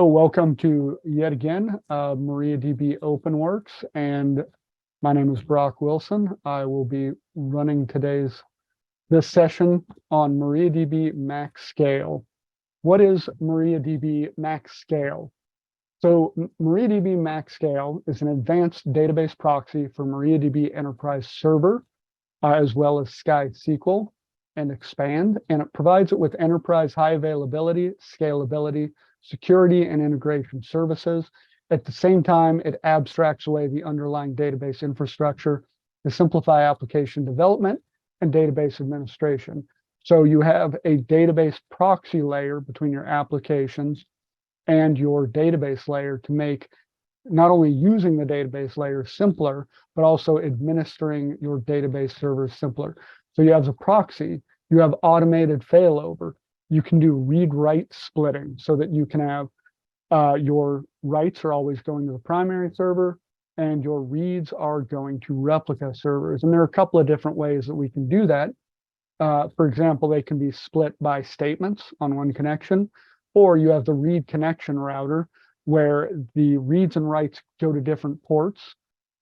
Oh, welcome to yet again MariaDB OpenWorks, and my name is Brock Wilson. I will be running this session on MariaDB MaxScale. What is MariaDB MaxScale? So MariaDB MaxScale is an advanced database proxy for MariaDB Enterprise Server, as well as SkySQL and Expand, and it provides it with enterprise high availability, scalability, security, and integration services. At the same time, it abstracts away the underlying database infrastructure to simplify application development and database administration. So you have a database proxy layer between your applications and your database layer to make not only using the database layer simpler, but also administering your database servers simpler. So you have the proxy, you have automated failover. You can do read-write splitting so that you can have your writes are always going to the primary server and your reads are going to replica servers. And there are a couple of different ways that we can do that. For example, they can be split by statements on one connection, or you have the read connection router where the reads and writes go to different ports.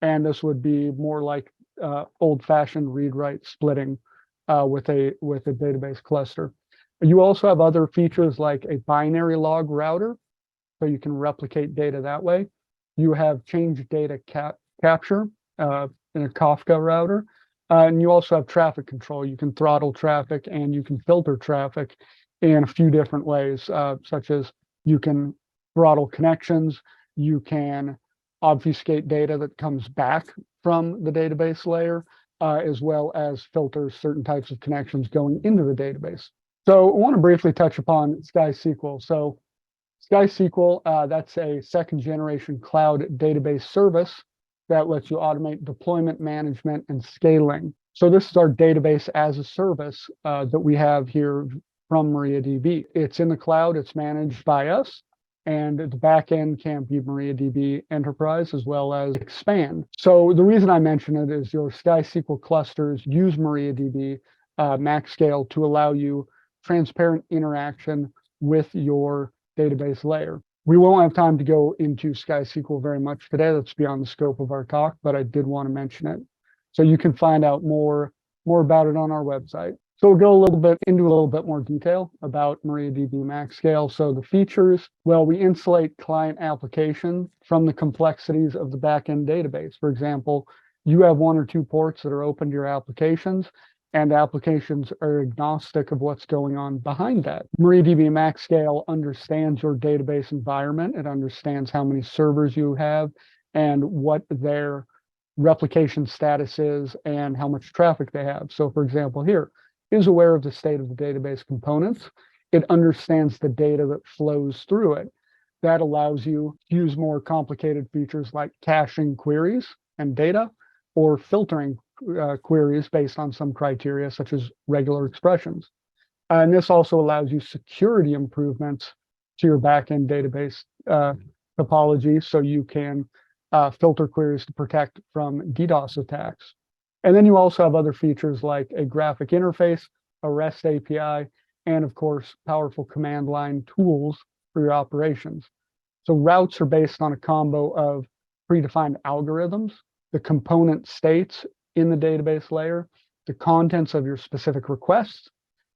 And this would be more like old-fashioned read-write splitting with a database cluster. You also have other features like a binary log router, so you can replicate data that way. You have change data capture in a Kafka router. And you also have traffic control. You can throttle traffic and you can filter traffic in a few different ways, such as you can throttle connections, you can obfuscate data that comes back from the database layer, as well as filter certain types of connections going into the database. So I want to briefly touch upon SkySQL. So SkySQL, that's a second generation cloud database service that lets you automate deployment management and scaling. So this is our database as a service that we have here from MariaDB. It's in the cloud, it's managed by us, and the backend can be MariaDB Enterprise as well as Expand. So the reason I mention it is your SkySQL clusters use MariaDB MaxScale to allow you transparent interaction with your database layer. We won't have time to go into SkySQL very much today. That's beyond the scope of our talk, but I did want to mention it. So you can find out more about it on our website. So we'll go into a little bit more detail about MariaDB MaxScale. So the features, well, we insulate client application from the complexities of the backend database. For example, you have one or two ports that are open to your applications, and applications are agnostic of what's going on behind that. MariaDB MaxScale understands your database environment. It understands how many servers you have and what their replication status is and how much traffic they have. So for example, here is aware of the state of the database components. It understands the data that flows through it. That allows you to use more complicated features like caching queries and data or filtering queries based on some criteria, such as regular expressions. And this also allows you security improvements to your backend database topology, so you can filter queries to protect from DDoS attacks. And then you also have other features like a graphic interface, a REST API, and of course, powerful command line tools for your operations. So routes are based on a combo of predefined algorithms, the component states in the database layer, the contents of your specific requests,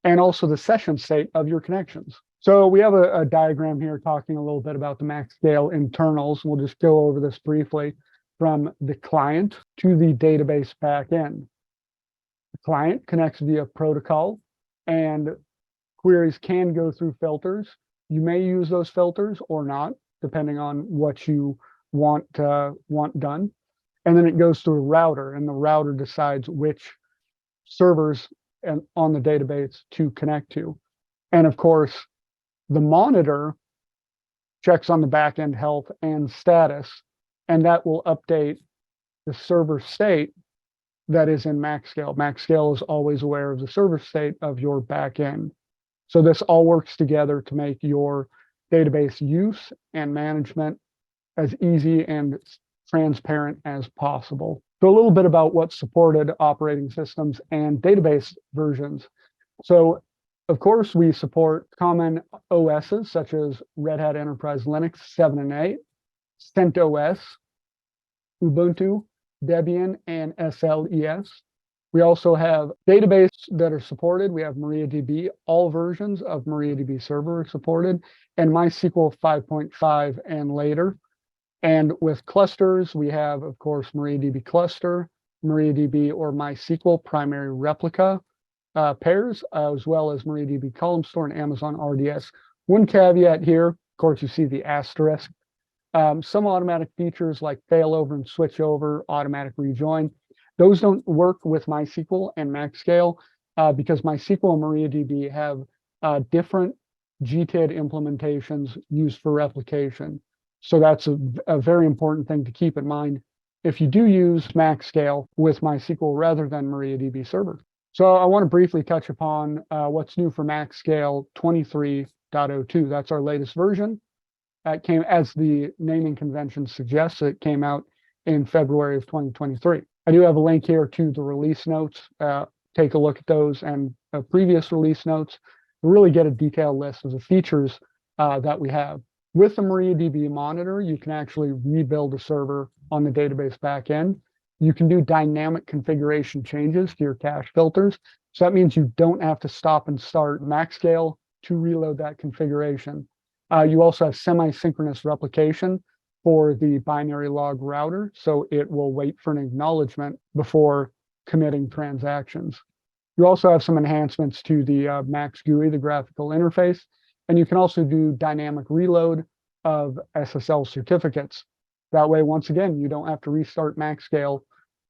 and also the session state of your connections. So we have a diagram here talking a little bit about the MaxScale internals. We'll just go over this briefly from the client to the database backend. The client connects via protocol, and queries can go through filters. You may use those filters or not, depending on what you want done. And then it goes through a router, and the router decides which servers on the database to connect to. And of course, the monitor checks on the backend health and status, and that will update the server state that is in MaxScale. MaxScale is always aware of the server state of your backend. So this all works together to make your database use and management as easy and transparent as possible. So a little bit about what's supported operating systems and database versions. So Of course, we support common OSs such as Red Hat Enterprise Linux 7 and 8, CentOS, Ubuntu, Debian, and SLES. We also have databases that are supported. We have MariaDB. All versions of MariaDB Server are supported, and MySQL 5.5 and later. And with clusters, we have, of course, MariaDB cluster, MariaDB or MySQL primary replica pairs, as well as MariaDB column store and Amazon RDS. One caveat here, of course, you see the asterisk. Some automatic features like failover and switchover, automatic rejoin, those don't work with MySQL and MaxScale because MySQL and MariaDB have different GTID implementations used for replication. So that's a very important thing to keep in mind if you do use MaxScale with MySQL rather than MariaDB Server. So I want to briefly touch upon what's new for MaxScale 23.02. That's our latest version. It came, as the naming convention suggests, it came out in February of 2023. I do have a link here to the release notes. Take a look at those and previous release notes to really get a detailed list of the features that we have. With the MariaDB monitor, you can actually rebuild a server on the database backend. You can do dynamic configuration changes to your cache filters. So that means you don't have to stop and start MaxScale to reload that configuration. You also have semi-synchronous replication for the binary log router, so it will wait for an acknowledgement before committing transactions. You also have some enhancements to the Max GUI, the graphical interface, and you can also do dynamic reload of SSL certificates. That way, once again, you don't have to restart MaxScale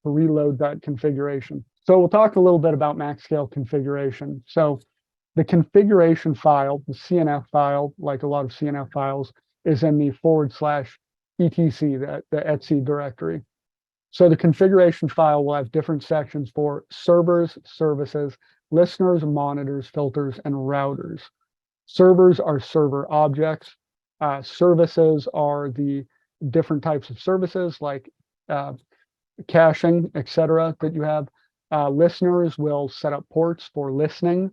to reload that configuration. So we'll talk a little bit about MaxScale configuration. So the configuration file, the CNF file, like a lot of CNF files, is in the /etc, the etc directory. So the configuration file will have different sections for servers, services, listeners, monitors, filters, and routers. Servers are server objects. Services are the different types of services like caching, etc. that you have. Listeners will set up ports for listening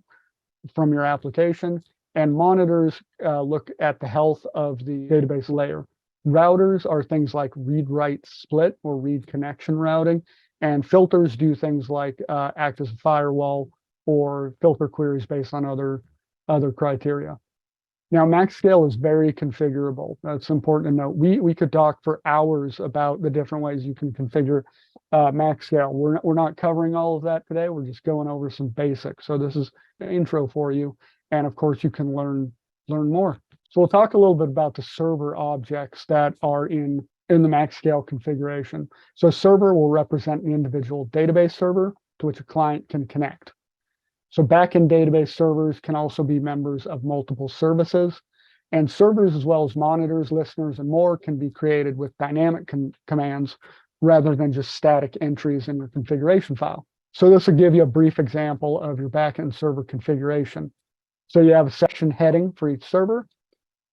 from your application, and monitors look at the health of the database layer. Routers are things like read-write split or read connection routing, and filters do things like act as a firewall or filter queries based on other criteria. Now, MaxScale is very configurable. That's important to note. We could talk for hours about the different ways you can configure MaxScale. We're not covering all of that today. We're just going over some basics. So this is an intro for you. And of course, you can learn more. So we'll talk a little bit about the server objects that are in the MaxScale configuration. So server will represent an individual database server to which a client can connect. So backend database servers can also be members of multiple services, and servers as well as monitors, listeners, and more can be created with dynamic commands rather than just static entries in your configuration file. So this will give you a brief example of your backend server configuration. So you have a section heading for each server,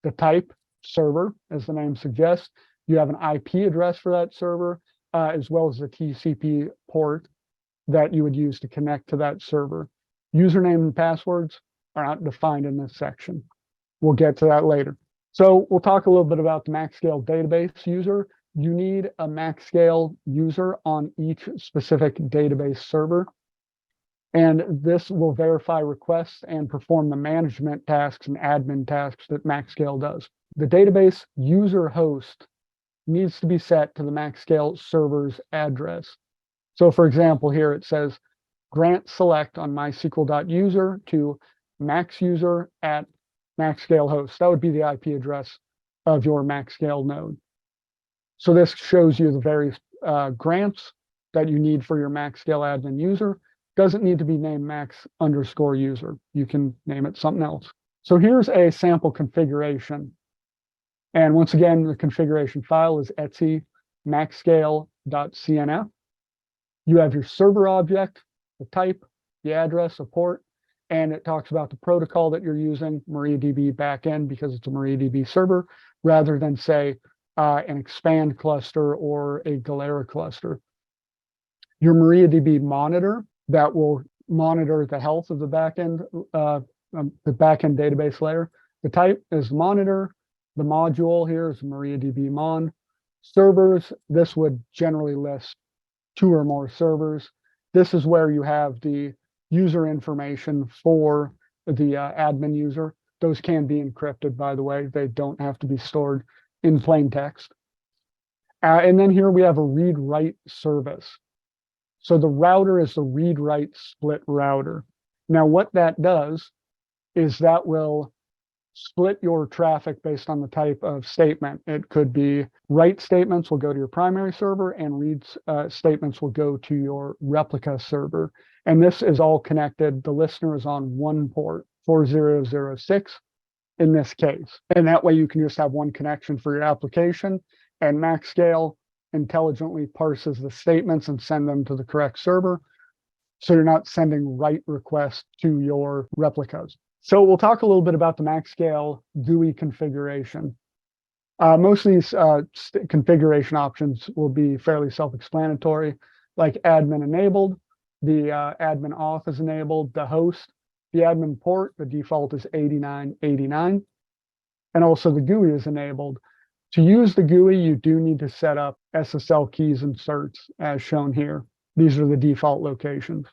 the type server, as the name suggests. You have an IP address for that server, as well as the TCP port that you would use to connect to that server. Username and passwords are not defined in this section. We'll get to that later. So we'll talk a little bit about the MaxScale database user. You need a MaxScale user on each specific database server. And this will verify requests and perform the management tasks and admin tasks that MaxScale does. The database user host needs to be set to the MaxScale server's address. So for example, here it says, grant select on mysql.user to maxuser at MaxScale host. That would be the IP address of your MaxScale node. So this shows you the various grants that you need for your MaxScale admin user. Doesn't need to be named max_user. You can name it something else. So here's a sample configuration. And once again, the configuration file is etc maxscale.cnf. You have your server object, the type, the address, a port, and it talks about the protocol that you're using, MariaDB backend, because it's a MariaDB server, rather than say an expand cluster or a Galera cluster. Your MariaDB monitor that will monitor the health of the backend the backend database layer. The type is monitor. The module here is MariaDB Mon. Servers, this would generally list 2 or more servers. This is where you have the user information for the admin user. Those can be encrypted, by the way. They don't have to be stored in plain text. And then here we have a read-write service. So the router is the read-write split router. Now what that does is that will split your traffic based on the type of statement. It could be write statements will go to your primary server and read statements will go to your replica server. And this is all connected. The listener is on one port, 4006 in this case. And that way you can just have one connection for your application, and MaxScale intelligently parses the statements and send them to the correct server. So you're not sending write requests to your replicas. So we'll talk a little bit about the MaxScale GUI configuration. Most of these configuration options will be fairly self-explanatory, like admin enabled, the admin auth is enabled, the host, the admin port, the default is 8989, and also the GUI is enabled. To use the GUI, you do need to set up SSL keys and certs as shown here. These are the default locations.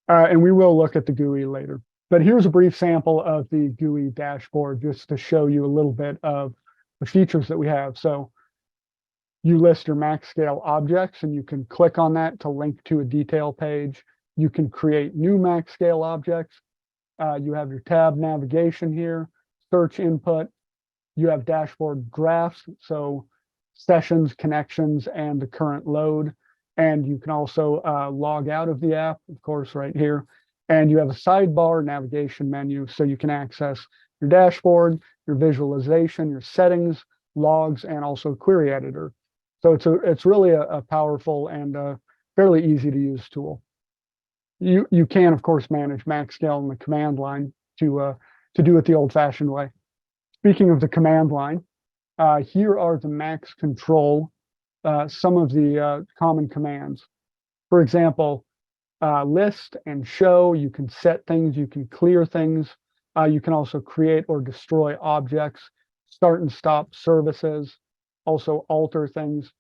And we will look at the GUI later. But here's a brief sample of the GUI dashboard just to show you a little bit of the features that we have. So you list your MaxScale objects and you can click on that to link to a detail page. You can create new MaxScale objects. You have your tab navigation here, search input. You have dashboard graphs, so sessions, connections, and the current load. And you can also log out of the app, of course, right here. And you have a sidebar navigation menu, so you can access your dashboard, your visualization, your settings, logs, and also query editor. So it's really a powerful and fairly easy to use tool. You can, of course, manage MaxScale in the command line to do it the old-fashioned way. Speaking of the command line, here are the max control, some of the common commands. For example, list and show, you can set things, you can clear things. You can also create or destroy objects, start and stop services, also alter things.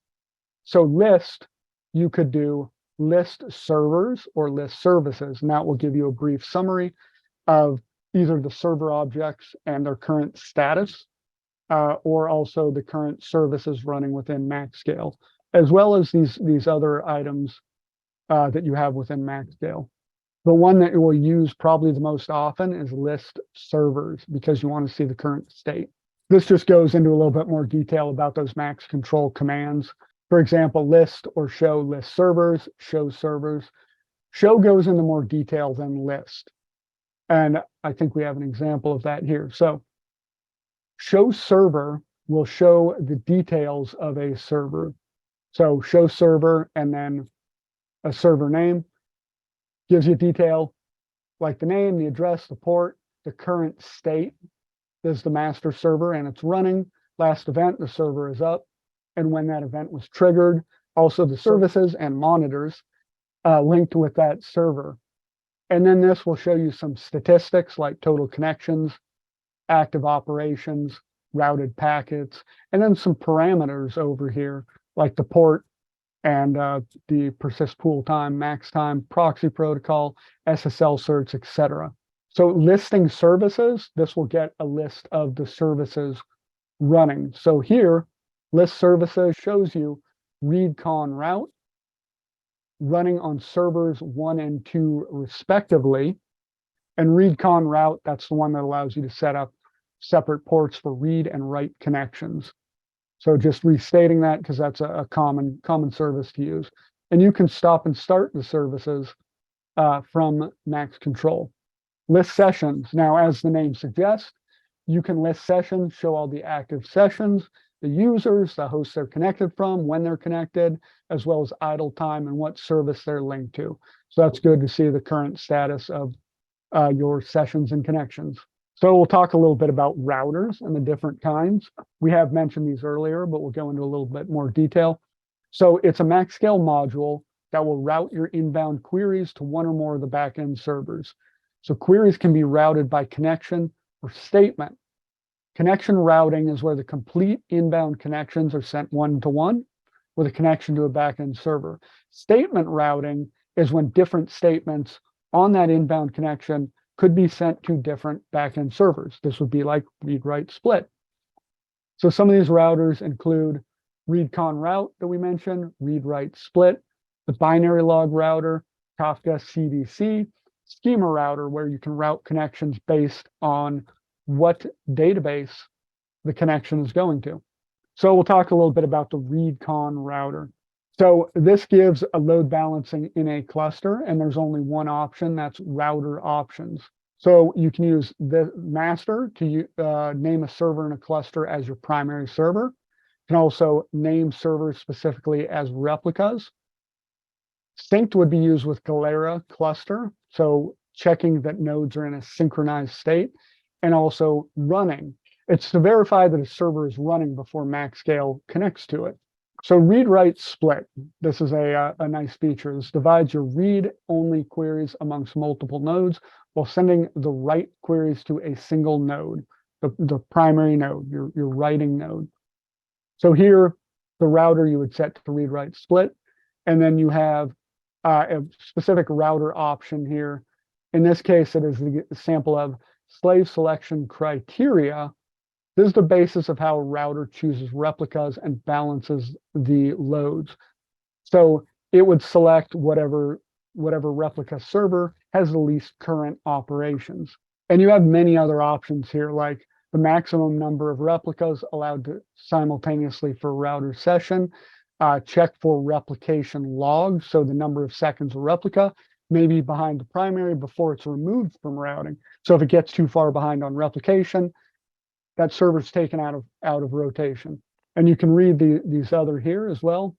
So list, you could do list servers or list services, and that will give you a brief summary of either the server objects and their current status, or also the current services running within MaxScale, as well as these other items that you have within MaxScale. The one that you will use probably the most often is list servers, because you want to see the current state. This just goes into a little bit more detail about those max control commands. For example, list or show list servers, show servers. Show goes into more detail than list. And I think we have an example of that here. So show server will show the details of a server. So show server and then a server name gives you detail like the name, the address, the port, the current state. This is the master server and it's running. Last event, the server is up. And when that event was triggered, also the services and monitors linked with that server. And then this will show you some statistics like total connections, active operations, routed packets, and then some parameters over here like the port and the persist pool time, max time, proxy protocol, SSL certs, etc. So listing services, this will get a list of the services running. So here, list services shows you read con route running on servers 1 and 2 respectively. And read con route, that's the one that allows you to set up separate ports for read and write connections. So just restating that because that's a common service to use. And you can stop and start the services from max control. List sessions. Now, as the name suggests, you can list sessions, show all the active sessions, the users, the hosts they're connected from, when they're connected, as well as idle time and what service they're linked to. So that's good to see the current status of your sessions and connections. So we'll talk a little bit about routers and the different kinds. We have mentioned these earlier, but we'll go into a little bit more detail. So it's a MaxScale module that will route your inbound queries to one or more of the backend servers. So queries can be routed by connection or statement. Connection routing is where the complete inbound connections are sent one-to-one with a connection to a backend server. Statement routing is when different statements on that inbound connection could be sent to different backend servers. This would be like read, write, split. So some of these routers include read-con route that we mentioned, read, write, split, the binary log router, Kafka CDC, schema router, where you can route connections based on what database the connection is going to. So we'll talk a little bit about the read-con router. So this gives a load balancing in a cluster, and there's only one option, that's router options. So you can use the master to name a server in a cluster as your primary server. You can also name servers specifically as replicas. Synced would be used with Galera cluster, so checking that nodes are in a synchronized state, and also running. It's to verify that a server is running before MaxScale connects to it. So read-write split, this is a nice feature. This divides your read-only queries amongst multiple nodes while sending the write queries to a single node, the primary node, your writing node. So here, the router you would set to read-write split, and then you have a specific router option here. In this case, it is the sample of slave selection criteria. This is the basis of how a router chooses replicas and balances the loads. So it would select whatever replica server has the least current operations. And you have many other options here, like the maximum number of replicas allowed to simultaneously for a router session, check for replication logs, so the number of seconds a replica may be behind the primary before it's removed from routing. So if it gets too far behind on replication, that server's taken out of rotation. And you can read these other here as well.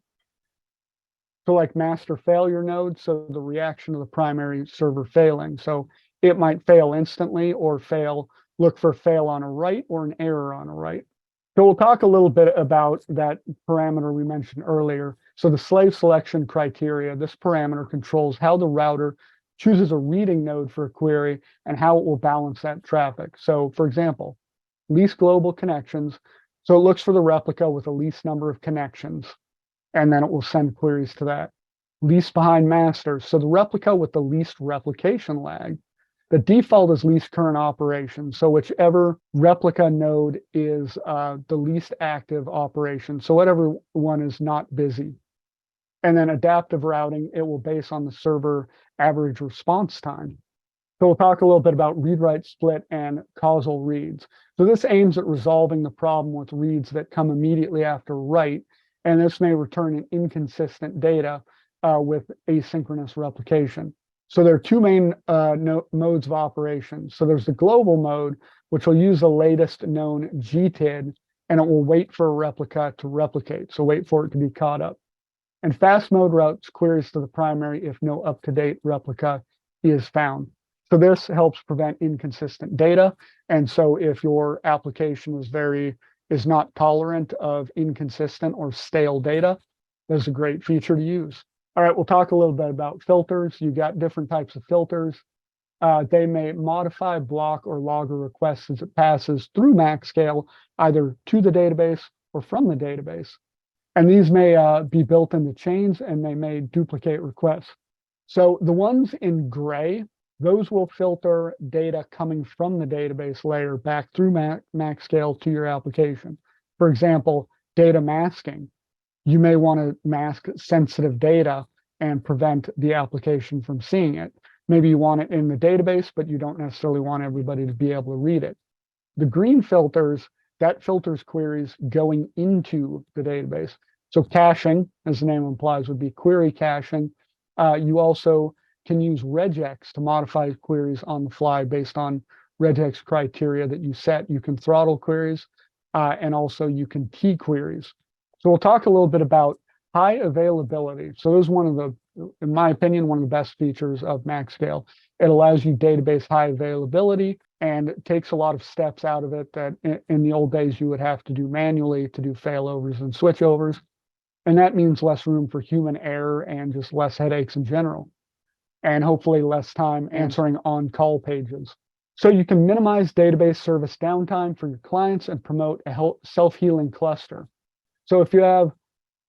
So like master failure node, so the reaction to the primary server failing. So it might fail instantly or look for fail on a write or an error on a write. So we'll talk a little bit about that parameter we mentioned earlier. So the slave selection criteria, this parameter controls how the router chooses a reading node for a query and how it will balance that traffic. So for example, least global connections. So it looks for the replica with the least number of connections, and then it will send queries to that. Least behind masters. So the replica with the least replication lag. The default is least current operation. So whichever replica node is the least active operation. So whatever one is not busy. And then adaptive routing, it will base on the server average response time. So we'll talk a little bit about read-write split and causal reads. So this aims at resolving the problem with reads that come immediately after write, and this may return an inconsistent data with asynchronous replication. So there are two main modes of operation. So there's the global mode, which will use the latest known GTID, and it will wait for a replica to replicate, so wait for it to be caught up. And fast mode routes queries to the primary if no up-to-date replica is found. So this helps prevent inconsistent data. And so if your application is not tolerant of inconsistent or stale data, this is a great feature to use. All right, we'll talk a little bit about filters. You've got different types of filters. They may modify, block, or log a request as it passes through MaxScale, either to the database or from the database. And these may be built into chains, and they may duplicate requests. So the ones in gray, those will filter data coming from the database layer back through MaxScale to your application. For example, data masking. You may want to mask sensitive data and prevent the application from seeing it. Maybe you want it in the database, but you don't necessarily want everybody to be able to read it. The green filters, that filters queries going into the database. So caching, as the name implies, would be query caching. You also can use regex to modify queries on the fly based on regex criteria that you set. You can throttle queries, and also you can key queries. So we'll talk a little bit about high availability. So this is one of the, in my opinion, one of the best features of MaxScale. It allows you database high availability and takes a lot of steps out of it that in the old days you would have to do manually to do failovers and switchovers. And that means less room for human error and just less headaches in general. and hopefully less time answering on-call pages. So you can minimize database service downtime for your clients and promote a self-healing cluster. So if you have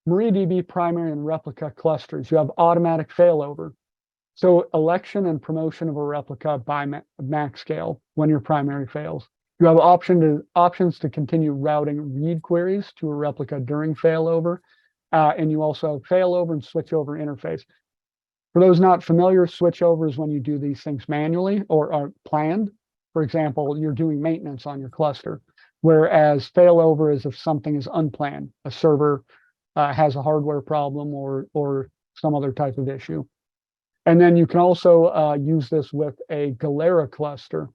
MariaDB primary and replica clusters, you have automatic failover. So election and promotion of a replica by MaxScale when your primary fails. You have options to continue routing read queries to a replica during failover. And you also have failover and switchover interface. For those not familiar, switchover is when you do these things manually or are planned. For example, you're doing maintenance on your cluster, whereas failover is if something is unplanned, a server has a hardware problem or some other type of issue. And then you can also use this with a Galera cluster.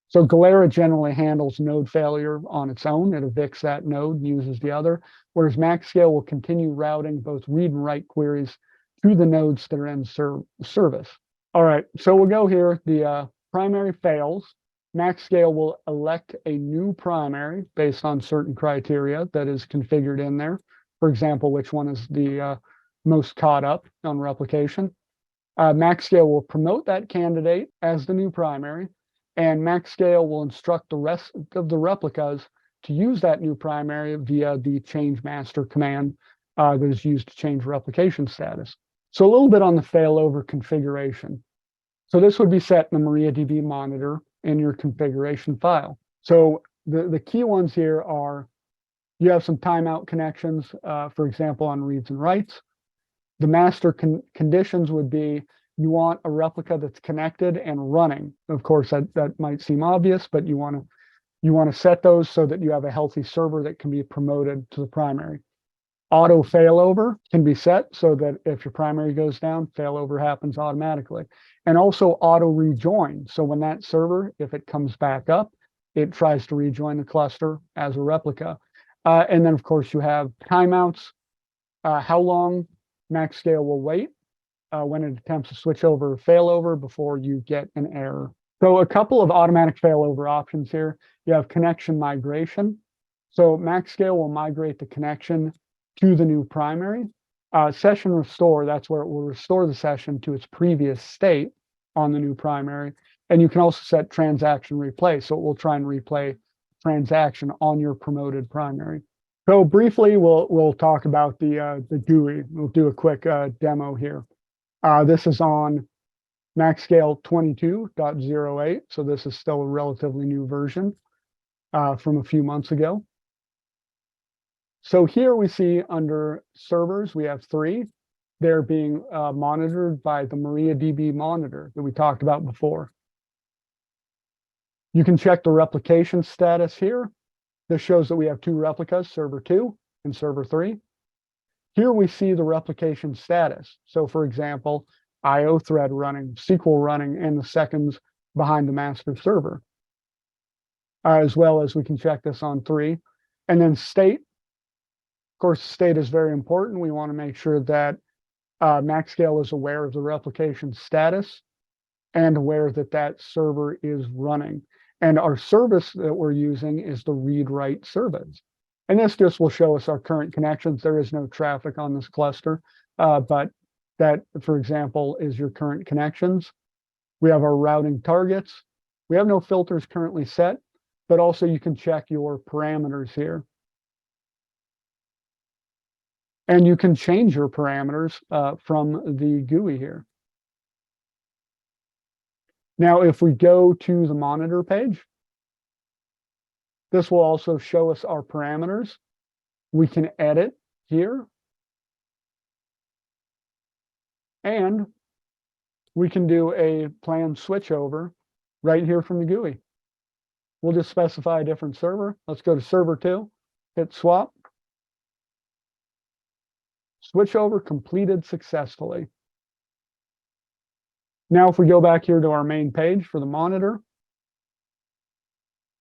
So Galera generally handles node failure on its own. It evicts that node and uses the other, whereas MaxScale will continue routing both read and write queries through the nodes that are in service. All right, so we'll go here. The primary fails. MaxScale will elect a new primary based on certain criteria that is configured in there. For example, which one is the most caught up on replication. MaxScale will promote that candidate as the new primary, and MaxScale will instruct the rest of the replicas to use that new primary via the change master command that is used to change replication status. So a little bit on the failover configuration. So this would be set in the MariaDB monitor in your configuration file. So the key ones here are you have some timeout connections, for example, on reads and writes. The master conditions would be you want a replica that's connected and running. Of course, that might seem obvious, but you want to set those so that you have a healthy server that can be promoted to the primary. Auto failover can be set so that if your primary goes down, failover happens automatically. And also auto rejoin. So when that server, if it comes back up, it tries to rejoin the cluster as a replica. And then, of course, you have timeouts, how long MaxScale will wait when it attempts to switch over or failover before you get an error. So a couple of automatic failover options here. You have connection migration. So MaxScale will migrate the connection to the new primary. Session restore, that's where it will restore the session to its previous state on the new primary. And you can also set transaction replay. So it will try and replay transaction on your promoted primary. So briefly, we'll talk about the GUI. We'll do a quick demo here. This is on MaxScale 22.08. So this is still a relatively new version from a few months ago. So here we see under servers, we have 3. They're being monitored by the MariaDB monitor that we talked about before. You can check the replication status here. This shows that we have 2 replicas, server 2 and server 3. Here we see the replication status. So for example, IO thread running, SQL running, and the seconds behind the master server. As well as we can check this on 3. And then state. Of course, state is very important. We want to make sure that MaxScale is aware of the replication status and aware that that server is running. And our service that we're using is the read-write service. And this just will show us our current connections. There is no traffic on this cluster, but that, for example, is your current connections. We have our routing targets. We have no filters currently set, but also you can check your parameters here. And you can change your parameters from the GUI here. Now, if we go to the monitor page, this will also show us our parameters. We can edit here. And we can do a planned switchover right here from the GUI. We'll just specify a different server. Let's go to server 2, hit swap. Switchover completed successfully. Now, if we go back here to our main page for the monitor,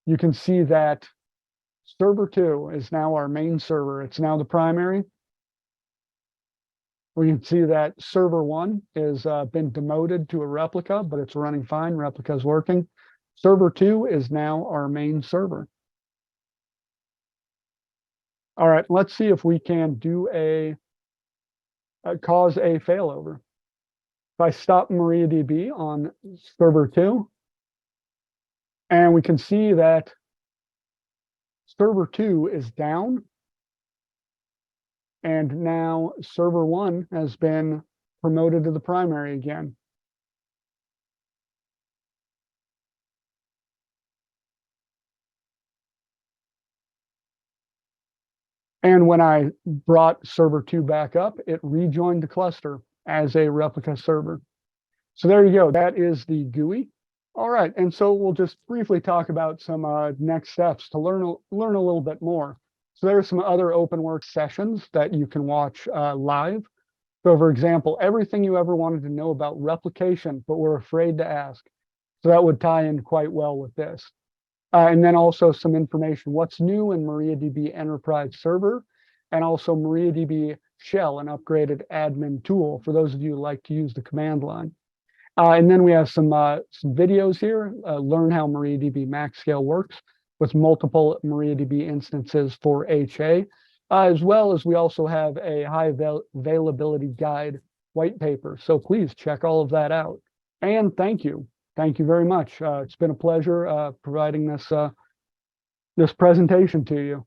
you can see that server 2 is now our main server. It's now the primary. We can see that server 1 has been demoted to a replica, but it's running fine. Replica is working. Server 2 is now our main server. All right, let's see if we can do cause a failover. If I stop MariaDB on server 2, and we can see that server 2 is down, and now server 1 has been promoted to the primary again. And when I brought server 2 back up, it rejoined the cluster as a replica server. So there you go. That is the GUI. All right. And so we'll just briefly talk about some next steps to learn a little bit more. So there are some other OpenWorks sessions that you can watch live. So for example, everything you ever wanted to know about replication, but were afraid to ask. So that would tie in quite well with this. And then also some information, what's new in MariaDB Enterprise Server, and also MariaDB Shell, an upgraded admin tool for those of you who like to use the command line. And then we have some videos here, learn how MariaDB MaxScale works with multiple MariaDB instances for HA, as well as we also have a high availability guide white paper. So please check all of that out. And thank you. Thank you very much. It's been a pleasure providing this presentation to you.